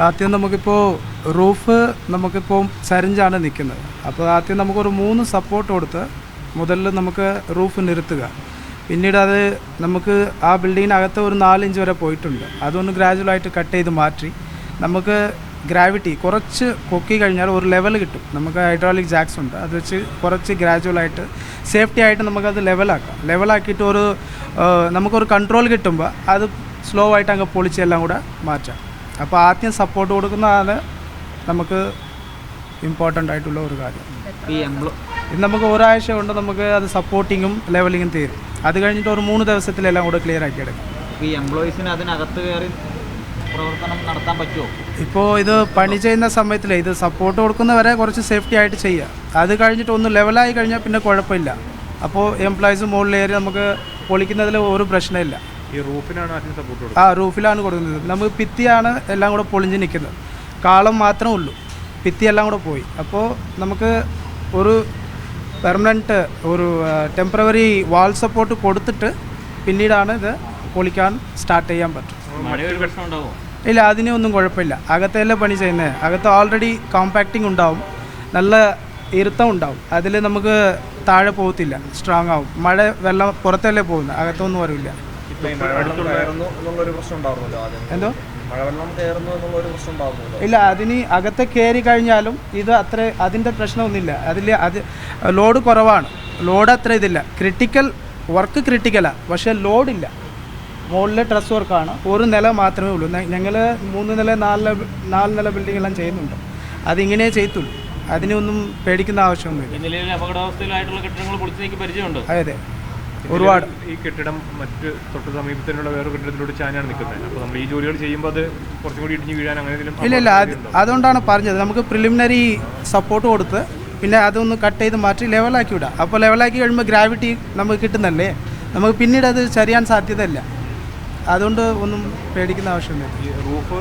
ആദ്യം നമുക്കിപ്പോൾ റൂഫ് നമുക്കിപ്പോൾ ചരിഞ്ചാണ് നിൽക്കുന്നത്. അപ്പോൾ ആദ്യം നമുക്കൊരു 3 സപ്പോർട്ട് കൊടുത്ത് മുതലിൽ നമുക്ക് റൂഫ് നിർത്തുക. പിന്നീട് അത് നമുക്ക് ആ ബിൽഡിങ്ങിനകത്ത് ഒരു 4 ഇഞ്ച് വരെ പോയിട്ടുണ്ട്. അതൊന്ന് ഗ്രാജുവലായിട്ട് കട്ട് ചെയ്ത് മാറ്റി നമുക്ക് ഗ്രാവിറ്റി കുറച്ച് പൊക്കി കഴിഞ്ഞാൽ ഒരു ലെവൽ കിട്ടും. നമുക്ക് ഹൈഡ്രോളിക് ജാക്സ് ഉണ്ട്, അത് വെച്ച് കുറച്ച് ഗ്രാജുവലായിട്ട് സേഫ്റ്റി ആയിട്ട് നമുക്കത് ലെവലാക്കിയിട്ട് നമുക്കൊരു കൺട്രോൾ കിട്ടുമ്പോൾ അത് സ്ലോ ആയിട്ട് അങ്ങ് പൊളിച്ചെല്ലാം കൂടെ മാറ്റാം. അപ്പോൾ ആദ്യം സപ്പോർട്ട് കൊടുക്കുന്നതാണ് നമുക്ക് ഇമ്പോർട്ടൻ്റ് ആയിട്ടുള്ള ഒരു കാര്യം. ഇത് നമുക്ക് ഒരാഴ്ച കൊണ്ട് നമുക്ക് അത് സപ്പോർട്ടിങ്ങും ലെവലിങ്ങും തീരും. അത് കഴിഞ്ഞിട്ട് ഒരു 3 ദിവസത്തിലെല്ലാം കൂടെ ക്ലിയർ ആക്കി എടുക്കും. ഈ എംപ്ലോയീസിന് അതിനകത്ത് കയറി പ്രവർത്തനം നടത്താൻ പറ്റുമോ? ഇപ്പോൾ ഇത് പണി ചെയ്യുന്ന സമയത്തിൽ ഇത് സപ്പോർട്ട് കൊടുക്കുന്നവരെ കുറച്ച് സേഫ്റ്റി ആയിട്ട് ചെയ്യുക. അത് കഴിഞ്ഞിട്ട് ഒന്ന് ലെവലായി കഴിഞ്ഞാൽ പിന്നെ കുഴപ്പമില്ല. അപ്പോൾ എംപ്ലോയീസ് മുകളിലേറി നമുക്ക് പൊളിക്കുന്നതിൽ ഒരു പ്രശ്നമില്ല. ഈ റൂഫിലാണ് ആദ്യം സപ്പോർട്ട് കൊടുക്കുന്നത്? റൂഫിലാണ് കൊടുക്കുന്നത്. നമുക്ക് ഭിത്തിയാണ് എല്ലാം കൂടെ പൊളിഞ്ഞ് നിൽക്കുന്നത്. കാളം മാത്രമേ ഉള്ളൂ, ഭിത്തി എല്ലാം കൂടെ പോയി. അപ്പോൾ നമുക്ക് ഒരു പെർമനൻറ്റ് ഒരു ടെമ്പററി വാൾ സപ്പോർട്ട് കൊടുത്തിട്ട് പിന്നീടാണ് ഇത് പൊളിക്കാൻ സ്റ്റാർട്ട് ചെയ്യാൻ പറ്റും. ഇല്ല, അതിനൊന്നും കുഴപ്പമില്ല. അകത്തെല്ലാം പണി ചെയ്യുന്നത് അകത്ത് ഓൾറെഡി കോമ്പാക്റ്റിംഗ് ഉണ്ടാവും, നല്ല ഇരുത്തം ഉണ്ടാവും. അതിൽ നമുക്ക് താഴെ പോകത്തില്ല, സ്ട്രോങ് ആവും. വെള്ളം പുറത്തല്ലേ പോകുന്നത്, അകത്തൊന്നും വരില്ല. എന്തോ ഇല്ല, അതിന് അകത്ത് കയറി കഴിഞ്ഞാലും ഇത് അത്ര അതിൻ്റെ പ്രശ്നമൊന്നുമില്ല. അത് ലോഡ് കുറവാണ്, ലോഡ് അത്ര ഇതില്ല. ക്രിട്ടിക്കലാണ്, പക്ഷേ ലോഡില്ല. മുകളിലെ ട്രസ് വർക്കാണ്, ഒരു നില മാത്രമേ ഉള്ളൂ. ഞങ്ങൾ 3 നില 4 നില ബിൽഡിംഗ് എല്ലാം ചെയ്യുന്നുണ്ട്. അതിങ്ങനെ ചെയ്യത്തുള്ളൂ, അതിനൊന്നും പേടിക്കുന്ന ആവശ്യമൊന്നുമില്ല. അതെ, ഒരുപാട്. ഈ കെട്ടിടം മറ്റ് തൊട്ട് സമീപത്തിനുള്ള വേറെ കെട്ടിടത്തിലൂടെ ചാനാണ് നിൽക്കുന്നത്. അപ്പോൾ നമ്മൾ ഈ ജോലികൾ ചെയ്യുമ്പോൾ അത് കുറച്ചും കൂടി ഇടിഞ്ഞ് വീഴാൻ അങ്ങനെ ഇല്ല, അതുകൊണ്ടാണ് പറഞ്ഞത് നമുക്ക് പ്രിലിമിനറി സപ്പോർട്ട് കൊടുത്ത് പിന്നെ അതൊന്ന് കട്ട് ചെയ്ത് മാറ്റി ലെവലാക്കി വിടാം. അപ്പോൾ ലെവലാക്കി കഴിയുമ്പോൾ ഗ്രാവിറ്റി നമുക്ക് കിട്ടുന്നല്ലേ, നമുക്ക് പിന്നീട് അത് ചരിയാൻ സാധ്യതയില്ല. അതുകൊണ്ട് ഒന്നും പേടിക്കുന്ന ആവശ്യമില്ല. റൂഫ്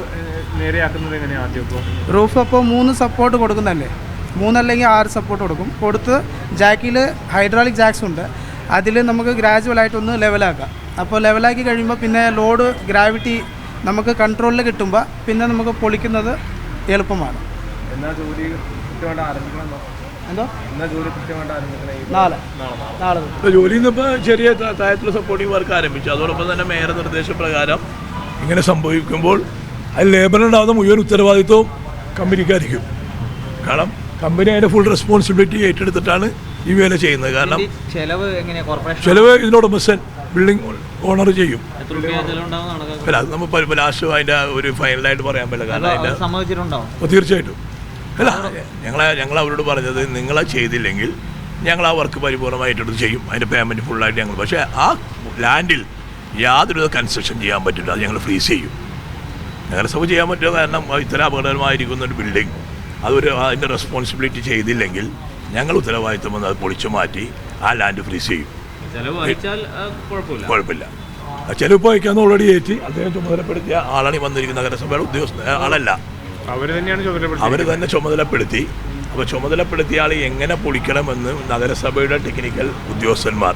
നേരെയാക്കുന്നത് എങ്ങനെയാണ് ആദ്യം? റൂഫ് അപ്പോൾ 3 സപ്പോർട്ട് കൊടുക്കുന്നല്ലേ, 3 അല്ലെങ്കിൽ 6 സപ്പോർട്ട് കൊടുത്ത് ജാക്കിൽ ഹൈഡ്രോളിക് ജാക്സ് ഉണ്ട്. അതിൽ നമുക്ക് ഗ്രാജുവലായിട്ടൊന്ന് ലെവലാക്കാം. അപ്പോൾ ലെവലാക്കി കഴിയുമ്പോൾ പിന്നെ ലോഡ് ഗ്രാവിറ്റി നമുക്ക് കൺട്രോളിൽ കിട്ടുമ്പോൾ പിന്നെ നമുക്ക് പൊളിക്കുന്നത് എളുപ്പമാണ്. എന്തോ നാളെ ജോലി ഇന്നിപ്പോൾ ചെറിയ താഴത്തുള്ള സപ്പോർട്ടിംഗ് വർക്ക് ആരംഭിച്ചു. അതോടൊപ്പം തന്നെ മേയർ നിർദ്ദേശപ്രകാരം ഇങ്ങനെ സംഭവിക്കുമ്പോൾ അത് ലേബറിനുണ്ടാകുന്ന മുഴുവൻ ഉത്തരവാദിത്വവും കമ്പനിക്കായിരിക്കും. കാരണം കമ്പനി അതിൻ്റെ ഫുൾ റെസ്പോൺസിബിലിറ്റി ഏറ്റെടുത്തിട്ടാണ് ഈ വേല ചെയ്യുന്നത്. കാരണം ചെലവ് ഇതിനോടൊപ്പം ബിൽഡിംഗ് ഓണർ ചെയ്യും. അല്ല, അത് നമ്മൾ ലാസ്റ്റ് അതിൻ്റെ ഒരു ഫൈനലായിട്ട് പറയാൻ പറ്റില്ല. കാരണം അതിൻ്റെ തീർച്ചയായിട്ടും അല്ല, ഞങ്ങൾ അവരോട് പറഞ്ഞത് നിങ്ങളത് ചെയ്തില്ലെങ്കിൽ ഞങ്ങൾ ആ വർക്ക് പരിപൂർണമായിട്ടെടുത്ത് ചെയ്യും, അതിൻ്റെ പേയ്മെൻറ്റ് ഫുള്ളായിട്ട് ഞങ്ങൾ. പക്ഷേ ആ ലാൻഡിൽ യാതൊരു കൺസ്ട്രക്ഷൻ ചെയ്യാൻ പറ്റില്ല, അത് ഞങ്ങൾ ഫ്രീസ് ചെയ്യും. നഗരസഭ ചെയ്യാൻ പറ്റുമോ? കാരണം ഇത്തരം അപകടകരമായിരിക്കുന്ന ഒരു ബിൽഡിംഗ് അതിൻ്റെ റെസ്പോൺസിബിലിറ്റി ചെയ്തില്ലെങ്കിൽ ഞങ്ങൾ ഉത്തരവാദിത്വം വന്ന് അത് പൊളിച്ചു മാറ്റി ആ ലാൻഡ് ഫ്രീസ് ചെയ്യും. കുഴപ്പമില്ല. ചെലവ് വഹിക്കാന്ന് ഓൾറെഡി ഏറ്റി അദ്ദേഹം ചുമതലപ്പെടുത്തിയ ആളാണ് ഈ വന്നിരിക്കുന്ന നഗരസഭയുടെ ഉദ്യോഗസ്ഥ ആളല്ല, അവർ തന്നെ ചുമതലപ്പെടുത്തി. അപ്പോൾ ചുമതലപ്പെടുത്തിയ ആൾ എങ്ങനെ പൊളിക്കണമെന്ന് നഗരസഭയുടെ ടെക്നിക്കൽ ഉദ്യോഗസ്ഥന്മാർ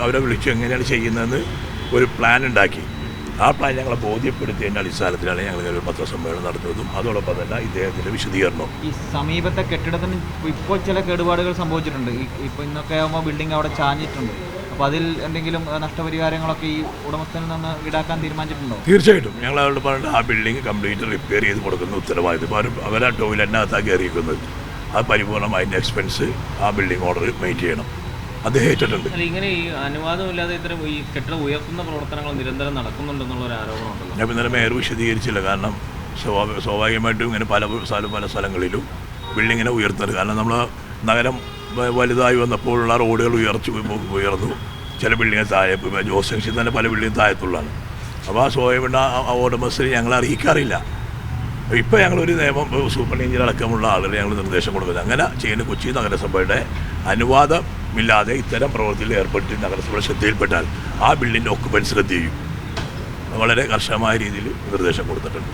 അവരെ വിളിച്ചു എങ്ങനെയാണ് ചെയ്യുന്നതെന്ന് ഒരു പ്ലാൻ ഉണ്ടാക്കി. ആ പ്ലാൻ ഞങ്ങളെ ബോധ്യപ്പെടുത്തിയതിൻ്റെ അടിസ്ഥാനത്തിലാണ് ഞങ്ങൾ ഒരു പത്രസമ്മേളനം നടത്തുന്നതും അതോടൊപ്പം തന്നെ ഇദ്ദേഹത്തിൻ്റെ വിശദീകരണം. ഈ സമീപത്തെ കെട്ടിടത്തിന് ഇപ്പോൾ ചില കേടുപാടുകൾ സംഭവിച്ചിട്ടുണ്ട്. ഇപ്പോൾ ഇന്നൊക്കെ ആകുമ്പോൾ ബിൽഡിംഗ് അവിടെ ചാഞ്ഞിട്ടുണ്ട്. അപ്പോൾ അതിൽ എന്തെങ്കിലും നഷ്ടപരിഹാരങ്ങളൊക്കെ ഈ ഉടമസ്ഥനിൽ നിന്ന് ഈടാക്കാൻ തീരുമാനിച്ചിട്ടുണ്ടോ? തീർച്ചയായിട്ടും ഞങ്ങൾ അവരോട് പറഞ്ഞിട്ട് ആ ബിൽഡിംഗ് കംപ്ലീറ്റ് റിപ്പയർ ചെയ്ത് കൊടുക്കുന്ന ഉത്തരവാദിത്വം. അവരാ ടോയ്ലറ്റിനകത്താക്കി അറിയിക്കുന്നത് അത് പരിപൂർണം അതിൻ്റെ എക്സ്പെൻസ് ആ ബിൽഡിംഗ് ഓർഡർ മെയിൻറ്റെയിൻ ചെയ്യണം. അദ്ദേഹം ഏറ്റിട്ടുണ്ട്. ഇങ്ങനെ ഈ അനുവാദമില്ലാതെ ഇത്തരം ഈ കെട്ടിടം ഉയർത്തുന്ന പ്രവർത്തനങ്ങൾ നിരന്തരം നടക്കുന്നുണ്ടെന്നുള്ളൊരു ആരോപണമുണ്ടല്ലോ. ഞാൻ ഇന്നലെ മേയർ വിശദീകരിച്ചില്ല. കാരണം സ്വാഭാവികമായിട്ടും ഇങ്ങനെ പല സ്ഥലങ്ങളിലും ബിൽഡിങ്ങിനെ ഉയർത്തുന്നത്. കാരണം നമ്മൾ നഗരം വലുതായി വന്നപ്പോഴുള്ള റോഡുകൾ ഉയർന്നു. ചില ബിൽഡിങ് താഴെ, ജോസ് ജംഗ്ഷൻ തന്നെ പല ബിൽഡിങ് താഴത്തുള്ളതാണ്. അപ്പോൾ ആ സ്വാഭാവികമായിട്ട് ആ ഓർഡമസിനെ ഞങ്ങൾ അറിയിക്കാറില്ല. ഇപ്പോൾ ഞങ്ങളൊരു നിയമം സൂപ്പർ എഞ്ചിനീയർ അടക്കമുള്ള ആളുകൾ ഞങ്ങൾ നിർദ്ദേശം കൊടുക്കുന്നത് അങ്ങനെ ചെയ്യുന്ന കൊച്ചി നഗരസഭയുടെ അനുവാദമില്ലാതെ ഇത്തരം പ്രവൃത്തിയിൽ ഏർപ്പെട്ട് നഗരസഭ ശ്രദ്ധയിൽപ്പെട്ടാൽ ആ ബിൽഡിൻ്റെ ഓക്കുപ്പൻസി റദ്ദ് ചെയ്യും. വളരെ കർശനമായ രീതിയിൽ നിർദ്ദേശം കൊടുത്തിട്ടുണ്ട്.